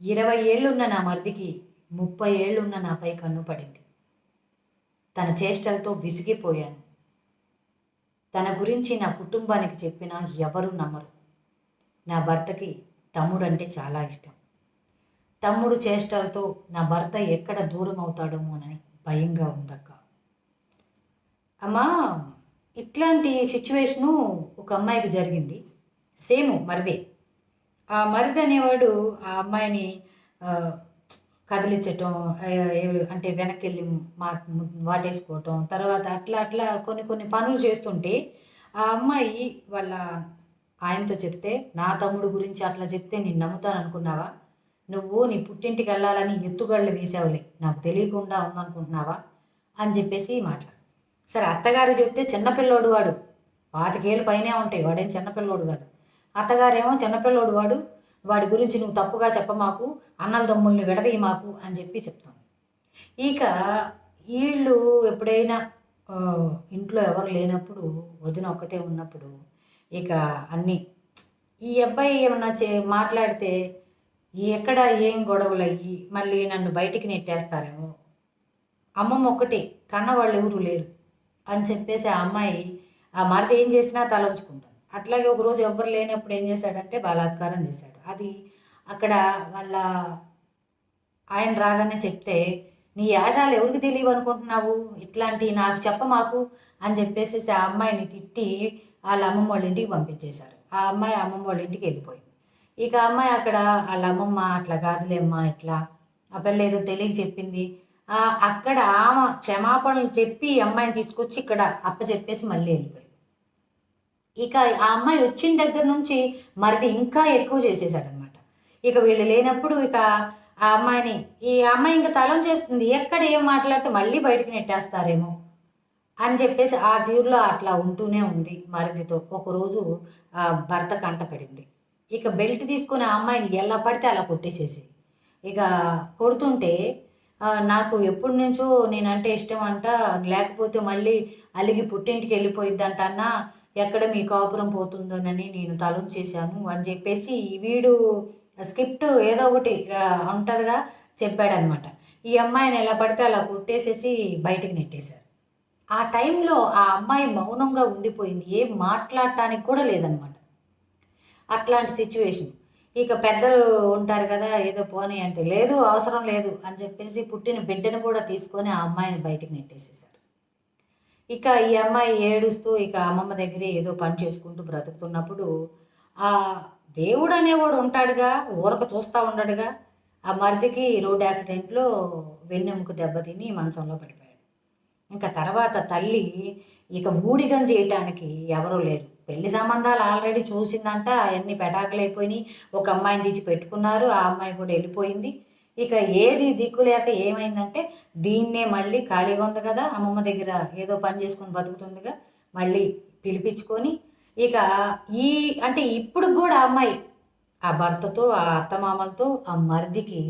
20 ఏళ్లున్న నా మరిదికి 30 ఏళ్లున్న నాపై కన్ను పడింది. తన చేష్టలతో విసిగిపోయాను. తన గురించి నా కుటుంబానికి చెప్పినా ఎవరూ నమ్మరు. నా భర్తకి తమ్ముడంటే చాలా ఇష్టం. తమ్ముడు చేష్టలతో నా భర్త ఎక్కడ దూరం అవుతాడోమోనని భయంగా ఉందక్క. అమ్మా, ఇట్లాంటి సిచ్యువేషను ఒక అమ్మాయికి జరిగింది. సేమ్ మరిదే. ఆ మరిది అనేవాడు ఆ అమ్మాయిని కదిలించటం, అంటే వెనక్కెళ్ళి వాటేసుకోవటం, తర్వాత అట్లా అట్లా కొన్ని కొన్ని పనులు చేస్తుంటే ఆ అమ్మాయి వాళ్ళ ఆయనతో చెప్తే, నా తమ్ముడు గురించి అట్లా చెప్తే నేను నమ్ముతాను అనుకున్నావా? నువ్వు నీ పుట్టింటికి వెళ్ళాలని ఎత్తుగళ్ళు వేసావులే, నాకు తెలియకుండా ఉందనుకుంటున్నావా అని చెప్పేసి మాట్లాడు. సరే, అత్తగారు చెప్తే చిన్నపిల్లోడు వాడు, 25 ఏళ్ళు పైనే ఉంటాయి, వాడేం చిన్నపిల్లోడు కాదు. అత్తగారేమో చిన్నపిల్లోడు వాడు, వాడి గురించి నువ్వు తప్పుగా చెప్పమాకు, అన్నల తమ్ముళ్ళని విడదీయ మాకు అని చెప్పి చెప్తాను. ఇక వీళ్ళు ఎప్పుడైనా ఇంట్లో ఎవరు లేనప్పుడు, వదిన ఒక్కతే ఉన్నప్పుడు, ఇక అన్నీ ఈ అబ్బాయి ఏమన్నా మాట్లాడితే ఎక్కడ ఏం గొడవలు అయ్యి మళ్ళీ నన్ను బయటికి నెట్టేస్తారేమో, అమ్మమ్మ ఒక్కటే, కన్నవాళ్ళు ఎవరు లేరు అని చెప్పేసి ఆ అమ్మాయి ఆ మరిది ఏం చేసినా తలంచుకుంటాడు. అట్లాగే ఒకరోజు ఎవ్వరు లేనప్పుడు ఏం చేశాడంటే బలాత్కారం చేశాడు. అది అక్కడ వాళ్ళ ఆయన రాగానే చెప్తే, నీ యాశాలు ఎవరికి తెలియవు అనుకుంటున్నావు, ఇట్లాంటి నాకు చెప్పమాకు అని చెప్పేసి ఆ అమ్మాయిని తిట్టి వాళ్ళ అమ్మమ్మ వాళ్ళ ఇంటికి పంపించేశారు. ఆ అమ్మాయి అమ్మమ్మ వాళ్ళ ఇంటికి వెళ్ళిపోయింది. ఇక అమ్మాయి అక్కడ వాళ్ళ అమ్మమ్మ, అట్లా కాదులేమ్మా, ఇట్లా ఆ పిల్ల ఏదో తెలియక చెప్పింది, అక్కడ ఆమె క్షమాపణలు చెప్పి అమ్మాయిని తీసుకొచ్చి ఇక్కడ అప్పచెప్పేసి మళ్ళీ వెళ్ళిపోయింది. ఇక ఆ అమ్మాయి వచ్చిన దగ్గర నుంచి మరిది ఇంకా ఎక్కువ చేసేసాడనమాట. ఇక వీళ్ళు లేనప్పుడు ఇక ఆ అమ్మాయిని, ఈ అమ్మాయి ఇంకా తలం చేస్తుంది, ఎక్కడ ఏం మాట్లాడితే మళ్ళీ బయటికి నెట్టేస్తారేమో అని చెప్పేసి ఆ తీరులో అట్లా ఉంటూనే ఉంది మరిదితో. ఒకరోజు ఆ భర్త కంటపడింది. ఇక బెల్ట్ తీసుకుని ఆ అమ్మాయిని ఎలా పడితే అలా కొట్టేసేసి, ఇక కొడుతుంటే నాకు ఎప్పటి నుంచో నేనంటే ఇష్టం అంట, లేకపోతే మళ్ళీ అలిగి పుట్టింటికి వెళ్ళిపోయిద్దంట అన్న, ఎక్కడ మీ కాపురం పోతుందోనని నేను తలంచేశాను అని చెప్పేసి వీడు స్క్రిప్ట్ ఏదో ఒకటి ఉంటుందిగా చెప్పాడనమాట. ఈ అమ్మాయిని ఎలా పడితే అలా కొట్టేసేసి బయటికి నెట్టేశారు. ఆ టైంలో ఆ అమ్మాయి మౌనంగా ఉండిపోయింది, ఏం మాట్లాడటానికి కూడా లేదనమాట. అట్లాంటి సిచ్యువేషన్. ఇక పెద్దలు ఉంటారు కదా, ఏదో పోనీ అంటే, లేదు అవసరం లేదు అని చెప్పేసి పుట్టిన బిడ్డను కూడా తీసుకొని ఆ అమ్మాయిని బయటికి నెట్టేసేసారు. ఇక ఈ అమ్మాయి ఏడుస్తూ ఇక అమ్మమ్మ దగ్గరే ఏదో పని చేసుకుంటూ బ్రతుకుతున్నప్పుడు ఆ దేవుడు అనేవాడు ఉంటాడుగా, ఊరక చూస్తూ ఉండడుగా. ఆ మరిదికి రోడ్ యాక్సిడెంట్లో వెన్నెముక దెబ్బతిని మంచంలో పడిపోయాడు. ఇంకా తర్వాత తల్లి ఇక ఊడిగం చేయటానికి ఎవరూ లేరు. పెళ్లి సంబంధాలు ఆల్రెడీ చూసిందంట, అవన్నీ పెటాకులైపోయినాయి. ఒక అమ్మాయిని తెచ్చి పెట్టుకున్నారు, ఆ అమ్మాయి కూడా వెళ్ళిపోయింది. ఇక ఏది దిక్కు లేక ఏమైందంటే, దీన్నే మళ్ళీ ఖాళీగా ఉంది కదా, అమ్మమ్మ దగ్గర ఏదో పని చేసుకొని బతుకుతుందిగా, మళ్ళీ పిలిపించుకొని ఇక ఈ అంటే ఇప్పుడు కూడా అమ్మాయి ఆ భర్తతో, ఆ అత్తమామలతో, ఆ మరిదికి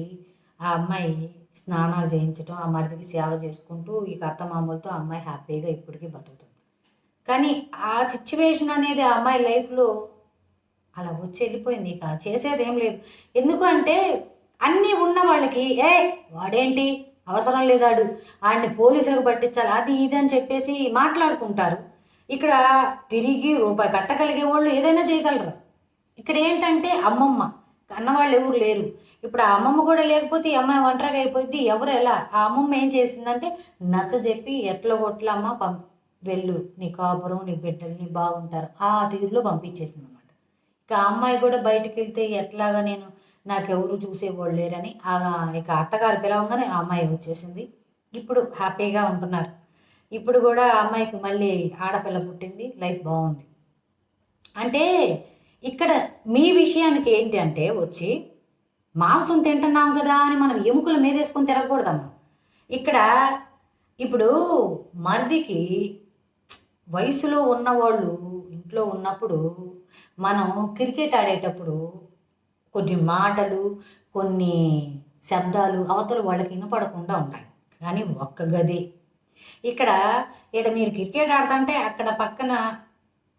ఆ అమ్మాయి స్నానాలు చేయించటం, ఆ మరిదికి సేవ చేసుకుంటూ ఇక అత్తమామలతో ఆ అమ్మాయి హ్యాపీగా ఇప్పటికీ బతుకుతుంది. కానీ ఆ సిచ్యువేషన్ అనేది ఆ అమ్మాయి లైఫ్లో అలా వచ్చి వెళ్ళిపోయింది. ఇక చేసేది ఏం లేదు. ఎందుకు అంటే అన్నీ ఉన్న వాళ్ళకి, వాడేంటి అవసరం లేదాడు, ఆడిని పోలీసులకు పట్టించాలి, అది ఇది అని చెప్పేసి మాట్లాడుకుంటారు. ఇక్కడ తిరిగి రూపాయి పెట్టగలిగే వాళ్ళు ఏదైనా చేయగలరు. ఇక్కడ ఏంటంటే అమ్మమ్మ, కన్నవాళ్ళు ఎవరు లేరు. ఇప్పుడు ఆ అమ్మమ్మ కూడా లేకపోతే ఈ అమ్మాయి ఒంటరిగా అయిపోద్ది. ఎవరు ఎలా, ఆ అమ్మమ్మ ఏం చేసిందంటే నచ్చజెప్పి ఎట్లా కొట్లమ్మ వెళ్ళు, నీ కాపురం, నీ బిడ్డలు నీ బాగుంటారు, ఆ తీరులో పంపించేసింది అనమాట. ఇక ఆ అమ్మాయి కూడా బయటికి వెళ్తే ఎట్లాగా నేను, నాకెవరు చూసేవాళ్ళు లేరని ఇక అత్తగారు పిలవంగానే ఆ అమ్మాయి వచ్చేసింది. ఇప్పుడు హ్యాపీగా ఉంటున్నారు. ఇప్పుడు కూడా ఆ అమ్మాయికి మళ్ళీ ఆడపిల్ల పుట్టింది, లైఫ్ బాగుంది. అంటే ఇక్కడ మీ విషయానికి ఏంటి అంటే వచ్చి, మాంసం తింటున్నాం కదా అని మనం ఎముకల మీద వేసుకొని తిరగకూడదమ్మా. ఇక్కడ ఇప్పుడు మరిదికి వయసులో ఉన్నవాళ్ళు ఇంట్లో ఉన్నప్పుడు, మనం క్రికెట్ ఆడేటప్పుడు కొన్ని మాటలు, కొన్ని శబ్దాలు అవతల వాళ్ళకి వినపడకుండా ఉంటాయి. కానీ ఒక్క గది ఇక్కడ మీరు క్రికెట్ ఆడుతుంటే అక్కడ పక్కన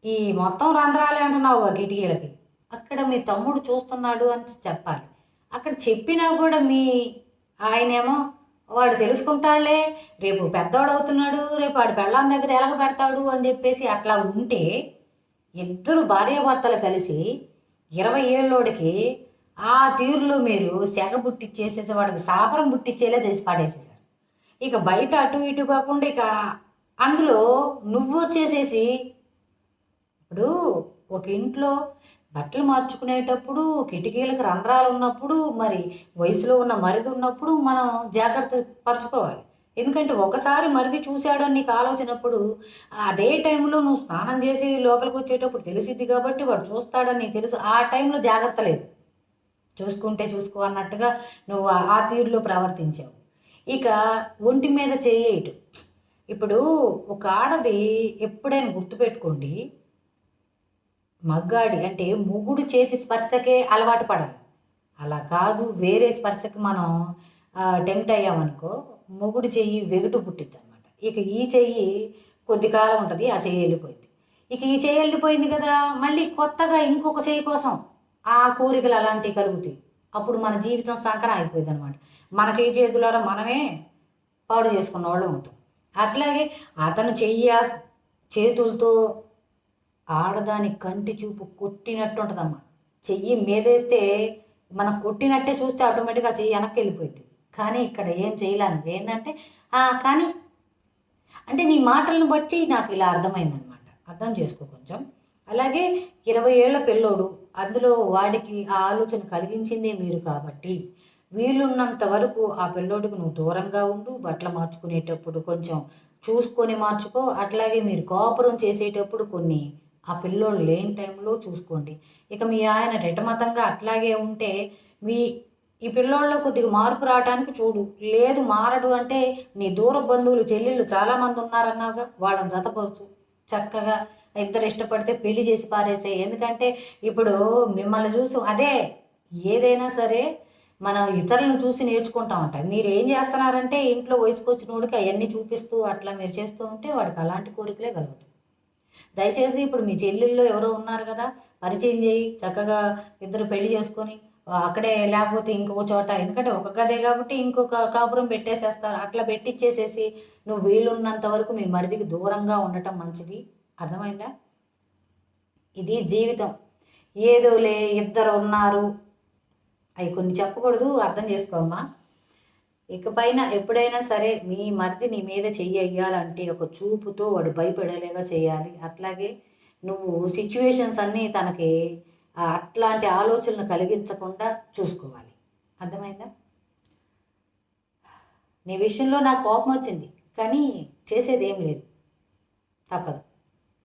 ఈ మొత్తం రంధ్రాలే అంటున్నావు కిటికీలకి, అక్కడ మీ తమ్ముడు చూస్తున్నాడు అని చెప్పాలి. అక్కడ చెప్పినా కూడా ఆయనేమో వాడు తెలుసుకుంటాడులే, రేపు పెద్దవాడు అవుతున్నాడు, రేపు వాడు పెళ్ళాం దగ్గర ఎలాగ పెడతాడు అని చెప్పేసి అట్లా ఉంటే ఇద్దరు భార్యాభర్తలు కలిసి 20 ఏళ్ళోడికి ఆ తీరులో మీరు సెగ బుట్టిచ్చేసేసి వాడికి సాపరం బుట్టిచ్చేలా చేసి పాడేసేసారు. ఇక బయట అటు ఇటు కాకుండా ఇక అందులో నువ్వు వచ్చేసేసి ఇప్పుడు ఒక ఇంట్లో బట్టలు మార్చుకునేటప్పుడు కిటికీలకు రంధ్రాలు ఉన్నప్పుడు మరి వయసులో ఉన్న మరిది ఉన్నప్పుడు మనం జాగ్రత్త పరచుకోవాలి. ఎందుకంటే ఒకసారి మరిది చూశాడని నీకు ఆలోచనప్పుడు అదే టైంలో నువ్వు స్నానం చేసి లోపలికి వచ్చేటప్పుడు తెలిసిద్ది కాబట్టి వాడు చూస్తాడని నీకు తెలుసు. ఆ టైంలో జాగ్రత్త లేదు. చూసుకుంటే చూసుకో అన్నట్టుగా నువ్వు ఆ తీరులో ప్రవర్తించావు. ఇక ఒంటి మీద చేయటం. ఇప్పుడు ఒక ఆడది ఎప్పుడైనా గుర్తుపెట్టుకోండి, మగ్గాడి అంటే మొగుడు చేతి స్పర్శకే అలవాటు పడాలి. అలా కాదు వేరే స్పర్శకి మనం టెంప్ట్ అయ్యామనుకో మొగుడు చెయ్యి వెగుటు పుట్టిద్ది అనమాట. ఇక ఈ చెయ్యి కొద్ది కాలం ఉంటుంది, ఆ చెయ్యి వెళ్ళిపోయింది. ఇక ఈ చెయ్యి వెళ్ళిపోయింది కదా, మళ్ళీ కొత్తగా ఇంకొక చెయ్యి కోసం ఆ కోరికలు అలాంటివి కలుగుతాయి. అప్పుడు మన జీవితం సంకరం అయిపోయింది అనమాట. మన చెయ్యి చేతులారా మనమే పాడు చేసుకున్న వాళ్ళం అవుతాం. అట్లాగే అతను చేతులతో ఆడదాని కంటి చూపు కొట్టినట్టు ఉంటుందమ్మా. చెయ్యి మీదేస్తే మనం కొట్టినట్టే చూస్తే ఆటోమేటిక్గా ఆ చెయ్యి వెనక్కి వెళ్ళిపోయింది. కానీ ఇక్కడ ఏం చేయలేను ఏంటంటే కానీ అంటే నీ మాటలను బట్టి నాకు ఇలా అర్థమైందనమాట. అర్థం చేసుకో కొంచెం. అలాగే 20 ఏళ్ల పిల్లోడు, అందులో వాడికి ఆ ఆలోచన కలిగించిందే మీరు కాబట్టి వీలున్నంత వరకు ఆ పిల్లోడికి నువ్వు దూరంగా ఉండు. బట్టలు మార్చుకునేటప్పుడు కొంచెం చూసుకొని మార్చుకో. అట్లాగే మీరు కాపురం చేసేటప్పుడు కొన్ని ఆ పిల్లోడు లేని టైంలో చూసుకోండి. ఇక మీ ఆయన రెటమతంగా అట్లాగే ఉంటే ఈ పిల్లోళ్ళలో కొద్దిగా మార్పు రావడానికి చూడు. లేదు మారడు అంటే నీ దూర బంధువులు చెల్లెళ్ళు చాలామంది ఉన్నారన్నావుగా, వాళ్ళని జతపరుచు. చక్కగా ఇద్దరు ఇష్టపడితే పెళ్లి చేసి పారేసాయి. ఎందుకంటే ఇప్పుడు మిమ్మల్ని చూసి ఏదైనా సరే మనం ఇతరులను చూసి నేర్చుకుంటామంట. మీరు ఏం చేస్తున్నారంటే ఇంట్లో వయసుకొచ్చినోడికి అవన్నీ చూపిస్తూ అట్లా మీరు చేస్తూ ఉంటే వాడికి అలాంటి కోరికలే కలుగుతాయి. దయచేసి ఇప్పుడు మీ చెల్లెల్లో ఎవరో ఉన్నారు కదా, పరిచయం చేయి. చక్కగా ఇద్దరు పెళ్లి చేసుకొని అక్కడే లేకపోతే ఇంకొక చోట, ఎందుకంటే ఒక గదే కాబట్టి ఇంకొక కాపురం పెట్టేసేస్తారు. అట్లా పెట్టిచ్చేసేసి నువ్వు వీలున్నంత వరకు మీ మరిదికి దూరంగా ఉండటం మంచిది. అర్థమైందా? ఇది జీవితం. ఏదోలే ఇద్దరు ఉన్నారు అవి కొన్ని చెప్పకూడదు, అర్థం చేసుకోమ్మా. ఇకపైన ఎప్పుడైనా సరే మీ మరిది నీ మీద చెయ్యాలంటే ఒక చూపుతో వాడు భయపడేలాగా చేయాలి. అట్లాగే నువ్వు సిచ్యువేషన్స్ అన్నీ తనకి అట్లాంటి ఆలోచనలు కలిగించకుండా చూసుకోవాలి. అర్థమైందా? నీ విషయంలో నాకు కోపం వచ్చింది, కానీ చేసేది ఏం లేదు, తప్పదు.